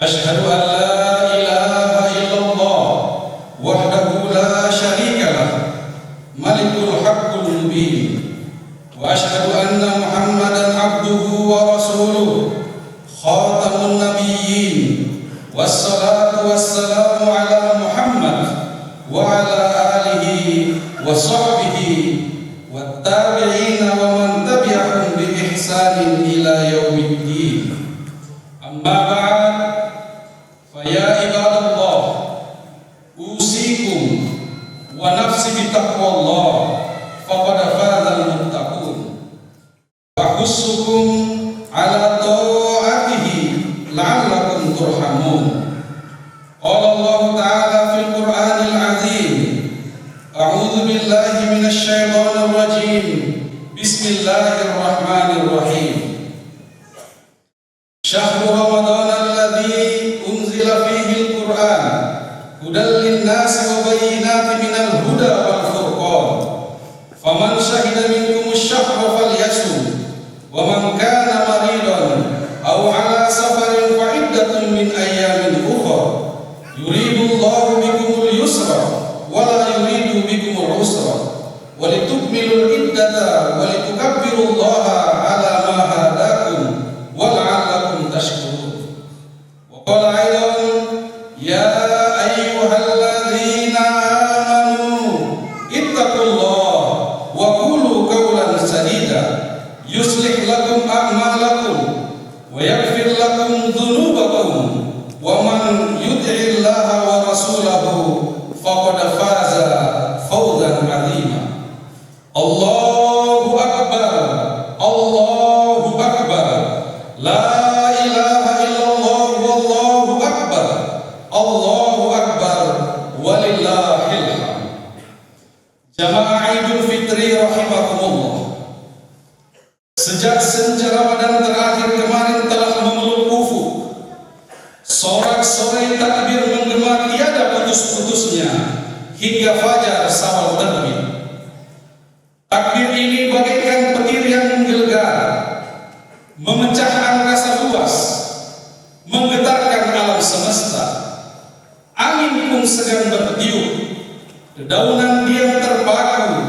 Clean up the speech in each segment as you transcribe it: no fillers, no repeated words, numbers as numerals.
أشهد أن لا إله إلا الله وحده لا شريك له ملك الحق المبين وأشهد أن محمدا عبده ورسوله خاتم النبيين والصلاة والسلام على محمد وعلى آله وصحبه والتابعين ومن تبعهم بإحسان إلى يوم الدين. أما بعد فيا عباد الله أوصيكم ونفسي بتقوى الله فقد فاز المتقون وأحثكم على طاعته لعلكم ترحمون. قال الله تعالى في القرآن العظيم: أعوذ بالله من الشيطان الرجيم بسم الله الرحمن الرحيم. شهر رمضان الذي أنزل فيه القرآن هدى للناس وبينات من الهدى والفرقان فمن شهد منكم الشهر فليصم ومن كان مريضا أو على سفر فعدة من أيام أخرى يريد الله بكم اليسر ولا يريد بكم العسر ولتكملوا العدة ولتكبروا الله على ما هداكم ولعلكم تشكرون. وقال أيضا: يا أيها الذين آمنوا اتقوا الله وقولوا قولا سديدا يصلح لكم أعمالكم ويغفر لكم ذنوبكم ومن يطع الله ورسوله فقد فاز فوزا عظيما. الله أكبر الله أكبر لا إله إلا الله والله أكبر الله أكبر ولله الحمد. Jamaah Idul Fitri rahimakumullah. Sejak senja Ramadan terakhir kemarin telah memeluk ufuk, sorak-sorai takbir menggema tiada putus-putusnya hingga fajar sawal terbit. Takbir ini bagaikan petir yang menggelegar, memecah angkasa luas, menggetarkan alam semesta. Angin pun sedang bertiup, dedaunan diam terpaku,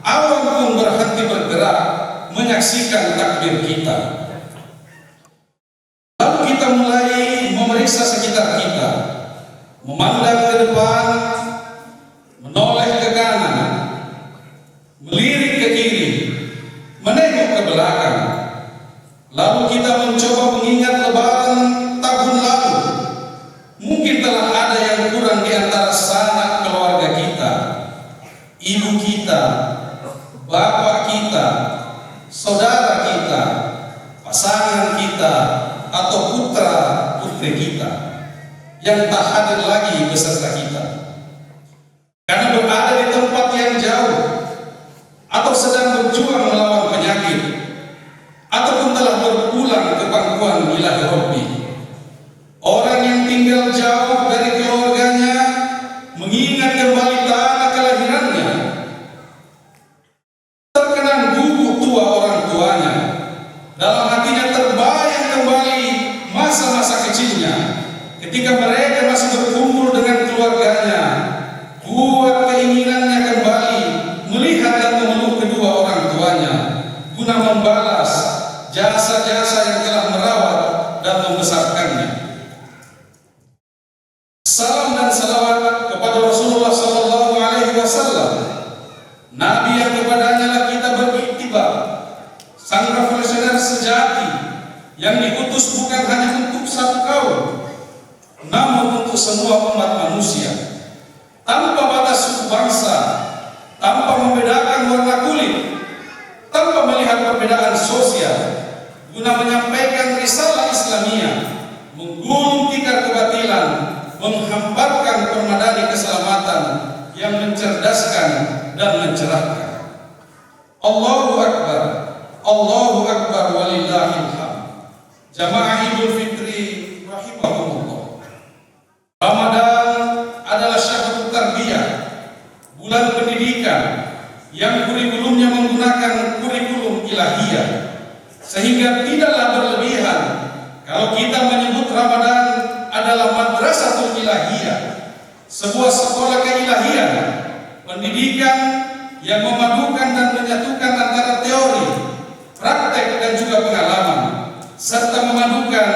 awan pun berhenti bergerak menyaksikan takbir kita. Lalu kita mulai memeriksa sekitar kita, memandang ke depan, menoleh ke kanan, melirik ke kiri, menengok ke belakang. Lalu kita mencoba mengingat lebaran tahun lalu. Mungkin telah ada yang kurang di antara sanak keluarga kita, ibu kita, bapak kita, saudara kita, pasangan kita, atau putra putri kita yang tak hadir lagi beserta kita karena berada di tempat yang jauh atau sedang berjuang melawan penyakit ataupun telah berpulang ke pangkuan ilahi Rabbi. Orang yang tinggal jauh dari keluarganya mengingat kembali tanah kelahirannya, terkenang guguk tua orang tuanya, dalam hatinya terbayang kembali masa-masa kecilnya ketika mereka masih berkumpul dengan keluarganya. Kuat keinginannya kembali melihat dan memeluk kedua orang tuanya guna membalas jasa-jasa yang telah merawat dan membesarkannya. Salam dan salawat kepada Rasulullah SAW, Nabi yang kepadanya lah kita beriktibar, sang revolusioner sejati yang diutus bukan hanya untuk satu kaum, namun untuk semua umat manusia, tanpa batas suku bangsa, tanpa membedakan warna kulit, tanpa melihat perbedaan sosial, guna menyampaikan risalah Islamiyah, menggulung tikar kebatilan, menghamparkan permadani keselamatan yang mencerdaskan dan mencerahkan. Allahu Akbar, Allahu Akbar walillahil hamd. Jamaah Idul Fitri rahimahumullah. Ramadan adalah syahrul tarbiyah, bulan pendidikan yang kurikulumnya menggunakan kurikulum ilahiyah, sehingga tidaklah berlebihan kalau kita menyebut Ramadan madrasatul ilahiyah, sebuah sekolah keilahian, pendidikan yang memadukan dan menyatukan antara teori, praktek dan juga pengalaman, serta memadukan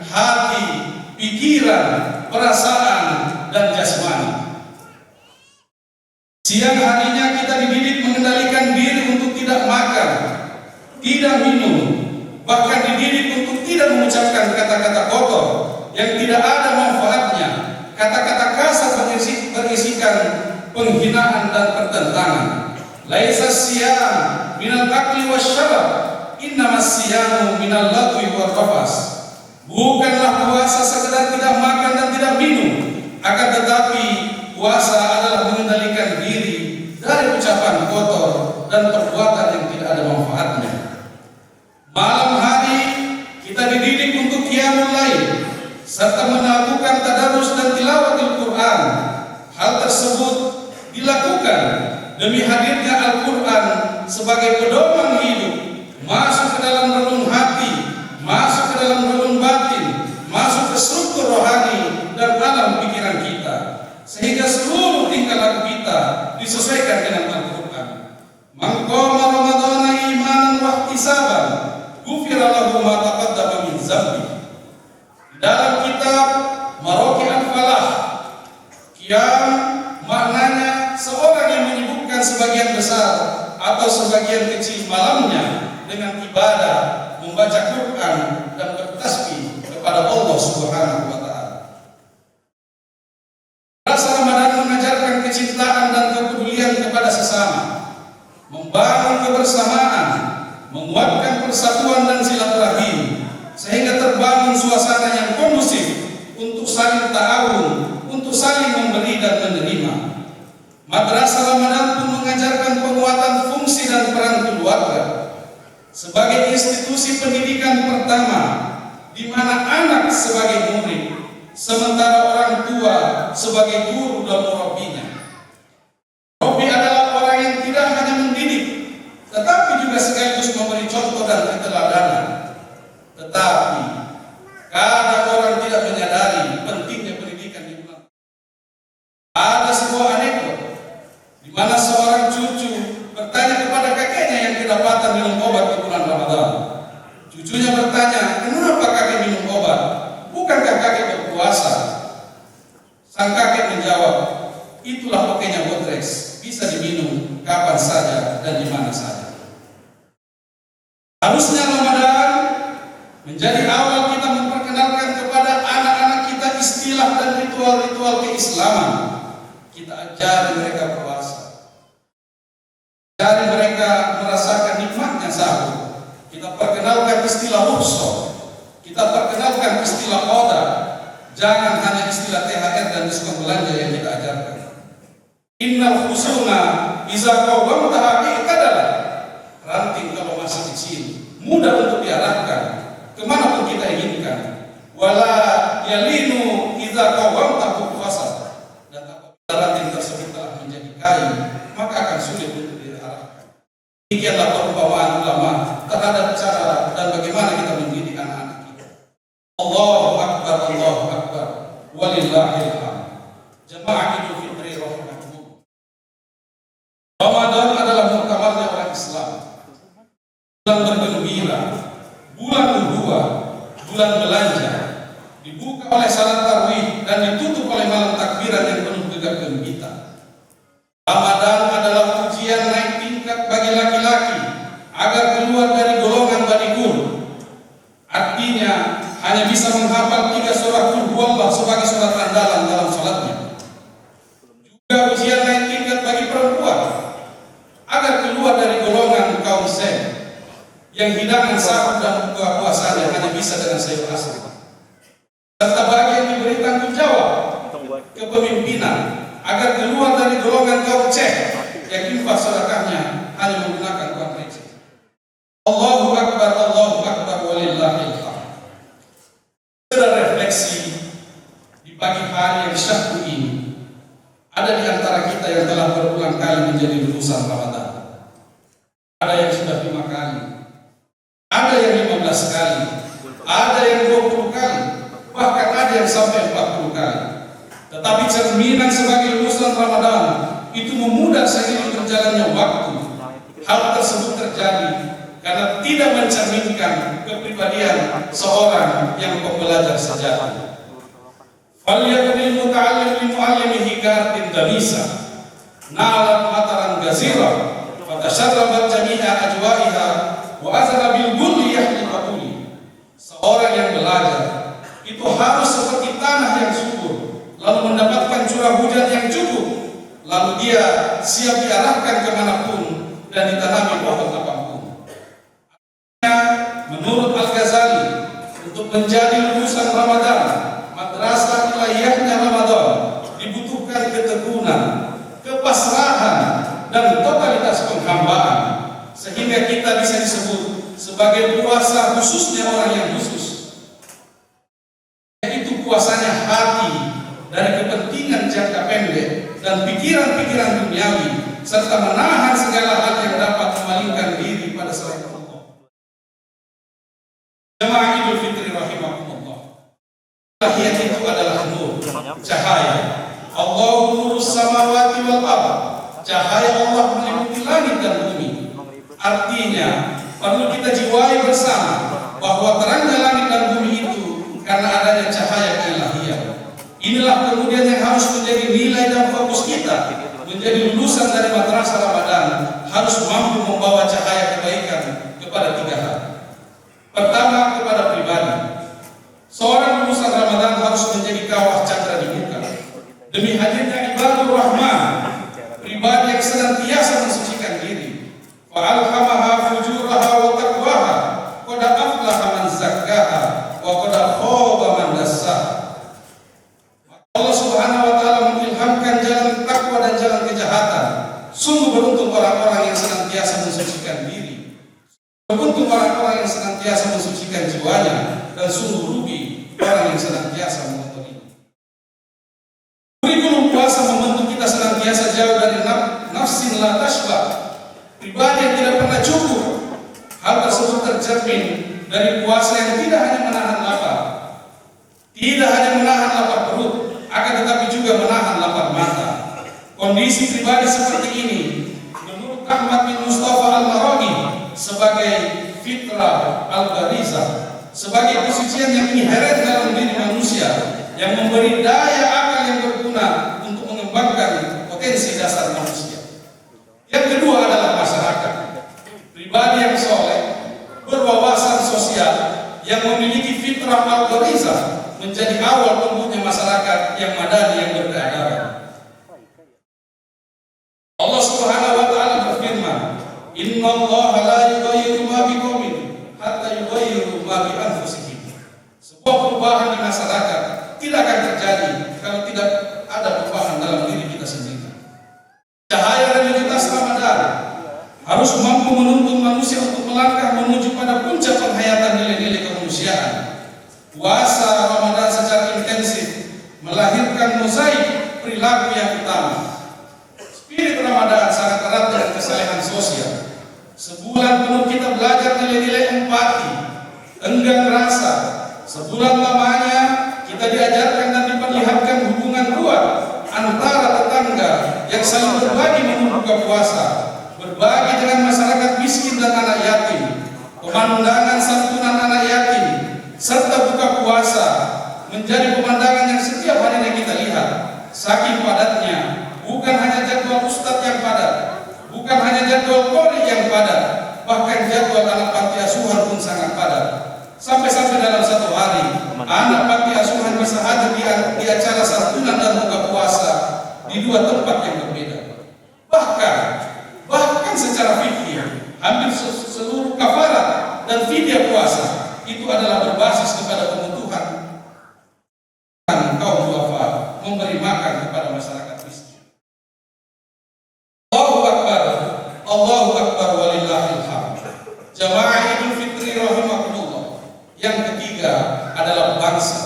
hati, pikiran, perasaan, dan jasmani. Siang harinya kita dididik mengendalikan diri untuk tidak makan, tidak minum, bahkan dididik untuk tidak mengucapkan kata-kata kotor yang tidak ada manfaatnya, kata-kata kasar berisikan penghinaan dan pertentangan. Laisa siyam minal akli wasyarab, innamas siyamu minal lagwi warrafas. Bukanlah puasa sekedar tidak makan dan tidak minum, akan tetapi puasa adalah mengendalikan diri dari ucapan kotor dan perbuatan yang tidak ada manfaatnya. Malam hari kita dididik untuk qiyamul lail serta melakukan tadarus dan tilawatil Quran. Hal tersebut dilakukan demi hadirnya Al-Quran sebagai pedoman hidup, masuk ke dalam relung hati, masuk ke dalam relung batin, masuk ke struktur rohani dan alam pikiran kita, sehingga seluruh tingkah laku kita disesuaikan dengan Al-Quran. Man qama ramadhana imanan wa ihtisaban ghufira lahu ma taqaddama min dzambi. Dalam kitab Maraqi al-Falah, qiyam maknanya seorang yang menyibukkan sebagian besar atau sebagian kecil malamnya dengan ibadah, membaca Quran dan bertasbih kepada Allah Subhanahu wa taala. Rasa Ramadan mengajarkan kecintaan dan kepedulian kepada sesama, membangun kebersamaan, menguatkan persatuan dan silaturahim, sehingga terbangun suasana yang kondusif untuk saling ta'awun, untuk saling memberi dan menerima. Madrasah Ramadan pun mengajarkan penguatan fungsi dan peran keluarga sebagai institusi pendidikan pertama, di mana anak sebagai murid, sementara orang tua sebagai guru dan murabbinya. Murabbi adalah orang yang tidak hanya mendidik, tetapi juga sekaligus memberi contoh dan keteladanan. Tetapi kadang orang tidak menyadari pentingnya pendidikan di bulan. Ada sebuah anekdot di mana seorang cucu bertanya kepada kakeknya yang kedapatan minum obat di bulan Ramadan. Cucunya bertanya, kenapa kakek minum obat? Bukankah kakek berpuasa? Sang kakek menjawab, itulah pakainya Botreks, bisa diminum kapan saja dan di mana saja. Harusnya Ramadan menjadi awal kita memperkenalkan kepada anak-anak kita istilah dan ritual-ritual keislaman. Kita ajari mereka puasa, ajari mereka merasakan nikmatnya sahur. Kita perkenalkan istilah rukhsah, kita perkenalkan istilah qada. Jangan hanya istilah THR dan diskon belanja yang kita ajarkan. Innal khusuna iza qawwamtaha i'tadalah. Ranting kalau masih kecil mudah untuk diarahkan kemana pun kita inginkan. Wala yalinu idza qawwamtahu fasad. Dan apabila ranting tersebut telah menjadi kayu, maka akan sulit untuk diarahkan. Demikianlah perumpamaan ulama terhadap cara dan bagaimana kita mendidik anak-anak kita. Allahu akbar, Allahu akbar, walillahil hamd. Jamaah Idul Fitri rahimakumullah. Ramadan adalah muktamarnya orang Islam. Bulan bergembira, bulan kedua, bulan belanja, dibuka oleh salat tarawih dan ditutup oleh malam takbiran yang penuh gegap gempita. Ramadan adalah ujian naik tingkat bagi laki-laki agar keluar dari golongan badikur. Artinya hanya bisa menghafal 3 surah Qul Huwallah sebagai surat andalan dalam salatnya. Juga ujian naik tingkat bagi perempuan agar keluar dari golongan kaum Sem yang hidangan sahur dan buka puasanya hanya bisa dengan sayur asli. Serta bagi yang diberi tanggung jawab kepemimpinan agar keluar dari golongan kaum Ceh yang infak sedekahnya hanya menggunakan uang receh. Allahu akbar, Allahu akbar, walillahil hamd. Sudah refleksi di pagi hari yang syahdu ini, ada di antara kita yang telah berulang kali menjadi lulusan Ramadan. Ada yang sudah 5 kali, ada yang 15 kali, ada yang 20 kali, bahkan ada yang sampai 40 kali. Tetapi cerminan sebagai lulusan Ramadan itu memudah seiring berjalannya waktu. Hal tersebut terjadi karena tidak mencerminkan kepribadian seorang yang pembelajar sejati. Falyakunil muta'allim li mu'allimihi ka'atin damisa nalat mataran gazira fatasharrabat jami'a ajwa'iha wa azala bil gulli yahli qabuli. Seorang yang belajar itu harus seperti tanah yang subur, lalu mendapatkan curah hujan yang cukup, lalu dia siap diarahkan kemanapun dan ditanami pohon apapun. Menurut Al-Ghazali, untuk menjadi lulusan Ramadan, madrasah ilahiyahnya Ramadan dibutuhkan ketekunan, kepasrahan, dan totalitas penghambaan, sehingga kita bisa disebut sebagai puasa khususnya orang yang khusus. Itu puasanya hati dari kepentingan jangka pendek dan pikiran-pikiran duniawi, serta menahan segala hal yang dapat memalingkan diri pada selain Allah. Jemaah Idul Fitri rahimakumullah. Ilahiyah itu adalah nur, cahaya. Allahu nurus samawati wal ardh. Cahaya Allah meliputi langit dan bumi. Artinya, perlu kita jiwai bersama bahwa terangnya langit dan bumi itu karena adanya cahaya keilahiyah. Inilah kemudian yang harus menjadi nilai dan fokus kita. Menjadi lulusan dari madrasah Ramadan harus mampu membawa cahaya kebaikan kepada 3 hal. Pertama, kepada pribadi. Seorang lulusan Ramadan harus menjadi kawah cakra di muka demi hadirnya ibadur rahman, pribadi yang senantiasa mensucikan diri. Fa'alhamaha fujuraha wa taqwaha, qad aflaha man zakkaha wa qad khaba man dassaha. Allah Subhanahu wa taala mengilhamkan jalan takwa dan jalan kejahatan. Sungguh beruntung orang-orang yang senantiasa mensucikan diri. Beruntung orang-orang yang senantiasa mensucikan jiwanya, dan sungguh rugi orang yang senantiasa mengotorinya. Kurikulum puasa membentuk kita senantiasa jauh dari nafsin la tashbah, pribadi yang tidak pernah cukup. Hal tersebut tercermin dari puasa yang tidak hanya menahan lapar, tidak hanya menahan lapar perut, akan tetapi juga menahan lapar mata. Kondisi pribadi seperti ini menurut Ahmad bin Mustafa Al-Maraghi sebagai fitrah al-gharizah, sebagai kesucian yang inheren dalam diri manusia, yang memberi daya akal yang berguna untuk mengembangkan potensi dasar manusia. Yang kedua adalah masyarakat, pribadi yang soleh, berwawasan sosial, yang memiliki fitrah al-gharizah, menjadi awal tumbuhnya masyarakat yang madani, yang berkeadaban. Allah Subhanahu wa taala berfirman, "Innallaha la yughayyiru ma biqaumin hatta yughayyiru ma bi anfusihim." Sebuah perubahan di masyarakat tidak akan terjadi kalau tidak ada perubahan dalam diri kita sendiri. Cahaya religius Ramadan harus mampu menuntun manusia untuk melangkah menuju pada puncak penghayatan nilai-nilai kemanusiaan. Puasa Ramadan secara intensif melahirkan mozaik perilaku yang utama. Spirit Ramadan sangat erat dengan kesalehan sosial. Sebulan penuh kita belajar nilai-nilai empati, enggan rasa. Sebulan lamanya kita diajarkan dan diperlihatkan hubungan kuat antara tetangga yang saling berbagi menu buka puasa, berbagi dengan masyarakat miskin dan anak yatim, pemandangan santunan anak yatim, serta buka puasa menjadi pemandangan yang setiap harinya kita lihat. Saking padatnya, bukan hanya jadwal ustadz yang padat, bukan hanya jadwal qori yang padat, bahkan jadwal anak panti asuhan pun sangat padat. Sampai-sampai dalam satu hari, anak panti asuhan bisa hadir di acara santunan dan buka puasa di 2 tempat yang berbeda. Bahkan secara fikih, hampir seluruh kafarat dan fidyah puasa itu adalah berbasis kepada kebutuhan kaum duafa, memberi makan kepada masyarakat miskin. Allahu Akbar walillahil hamd. Jamaah Idul Fitri rahimakumullah. Yang ketiga adalah bangsa.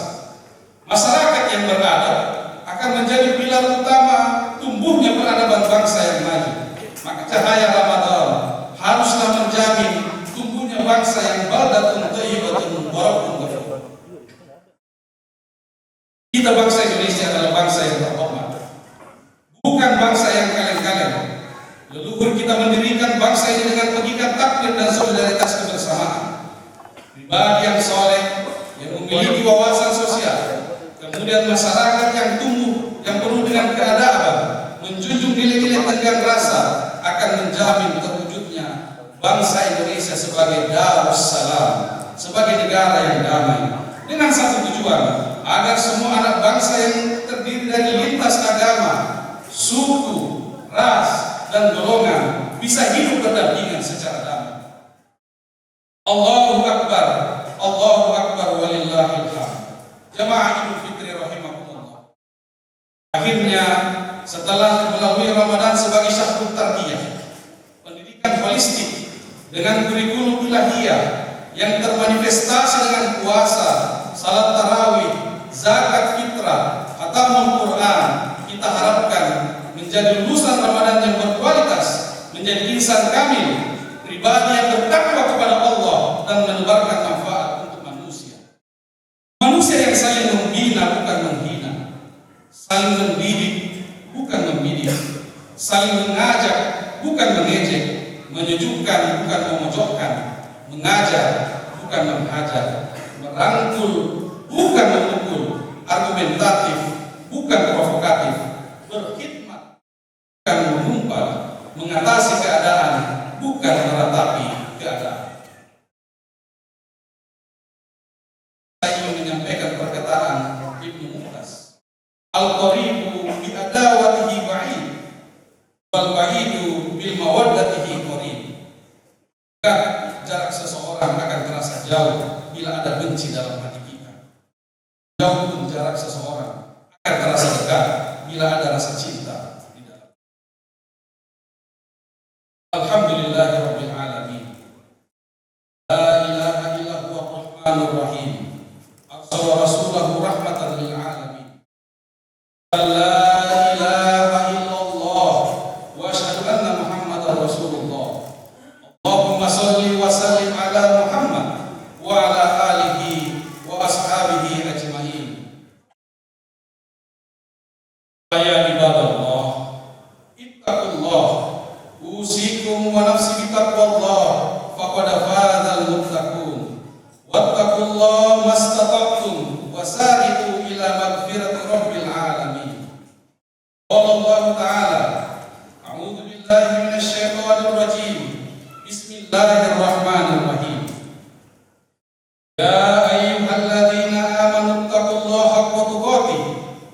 Masyarakat yang beradab akan menjadi pilar utama tumbuhnya peradaban bangsa yang maju. Maka cahaya Ramadan haruslah menjamin tumbuhnya bangsa yang baldatun thayyibatun wa rabbun ghafur. Leluhur kita mendirikan bangsa ini dengan mengikat takdir dan solidaritas kebersamaan. Pribadi yang soleh, yang memiliki wawasan sosial, kemudian masyarakat yang tumbuh, yang penuh dengan keadaban, menjunjung nilai-nilai tenggang rasa, akan menjamin terwujudnya bangsa Indonesia sebagai Darussalam, sebagai negara yang damai, dengan satu tujuan, agar semua anak bangsa yang terdiri dari lintas agama, suku, ras, dan golongan bisa hidup berdampingan secara damai. Allahu Akbar walillahil hamd. Jamaah Idul Fitri rahimakumullah. Akhirnya setelah melalui Ramadan sebagai syahrul tarbiyah, pendidikan holistik dengan kurikulum ilahiyah yang termanifestasi dengan puasa, salat tarawih, zakat fitrah, khatamul Quran, kita harapkan menjadi lulusan Ramadan yang berkualitas, menjadi insan kamil, pribadi yang bertakwa kepada Allah dan menebarkan manfaat untuk manusia. Manusia yang saling membina bukan menghina, saling mendidik bukan membidik, saling mengajak bukan mengejek, menyejukkan bukan memojokkan, mengajar bukan menghajar, merangkul bukan memukul, argumentatif bukan provokatif, berkhidmat bukan mengumpat, mengatasi keadaan bukan meratapi keadaan. Saya ingin menyampaikan perkataan Ibnu Mu'taz, al-qaribu bi adawatihi ba'id wal ba'idu bil mawaddatihi qarib. Jarak seseorang akan terasa jauh bila ada benci dalam hati kita. Jauh pun jarak seseorang akan terasa dekat bila ada rasa cinta di dalam. Alhamdulillahirabbil alamin. La ilaha illa huwa rahmanur rahim. Arsala rasulahu rahmatan lil alamin. La ilaha illallah wa asyhadu anna Muhammadar Rasulullah. Allahumma shalli wa sallim ala Muhammad wa ala alihi wa ashabihi ajmain. Ya ibadallah, ittaqullah, usikum wa nafsi bitaqwallah, faqad fazal muttaqun. Wattaqullah mastata'tum wasari'u ila magfirati rabbil alamin. Wallahu ta'ala, a'udzu billahi minasy syaithanir rajim. Bismillahirrahmanirrahim. Ya ayyuhalladzina amanu taqullaha haqqa tuqatih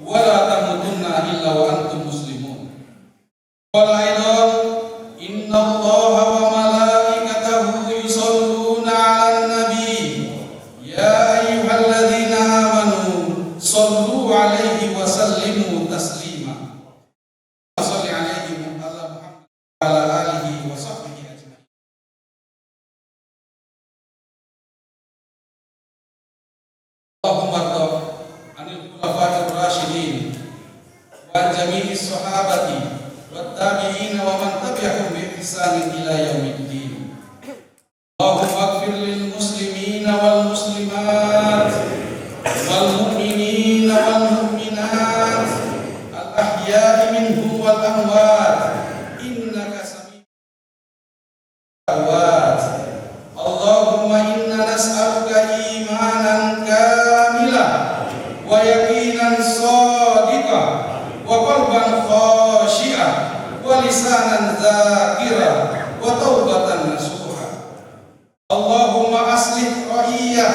wa la tamutunna illa wa antum muslimun. Qala aidan innallaha wa malaikatahu yusholluna 'alan nabi ya ayyuhalladzina amanu shallu 'alaihi wa sallimu taslima. Shalli 'alaihi wa ala alihi wa sahbihi ajmain. Allahumma arda anil khulafa'ir rasyidin wa jami'is sahabati wat tabi'in wa man tabi'ahum bi ihsanin ila yaumiddin. Allahumma ighfir lil muslimina wal muslimat wal mu'minina wal mu'minat al ahya'i minhum wal amwat innaka sami'un tawwab. Allahumma inna nas'aluka imanan kamilah wa yaqinan shadiqah wa qalban khashi'ah wa lisanan dzakira wa taubatan nasuha. Allahumma aslih ra'iyah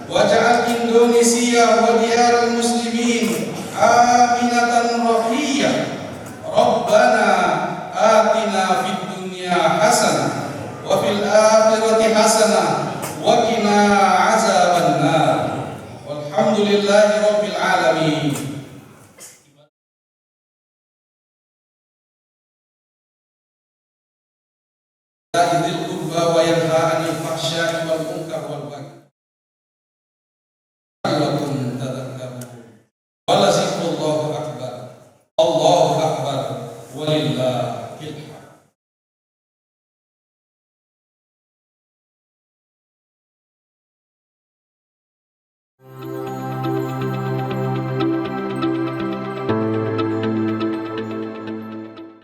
waj'al Indonesia wa diyarul muslimin aminatan rahiyah. Rabbana atina fid dunya hasanah wa fil akhirati hasanah wa qina azabannar. Walhamdulillahi rabbil alamin. Dzil qurba wa yanha 'anil fahsya'i wal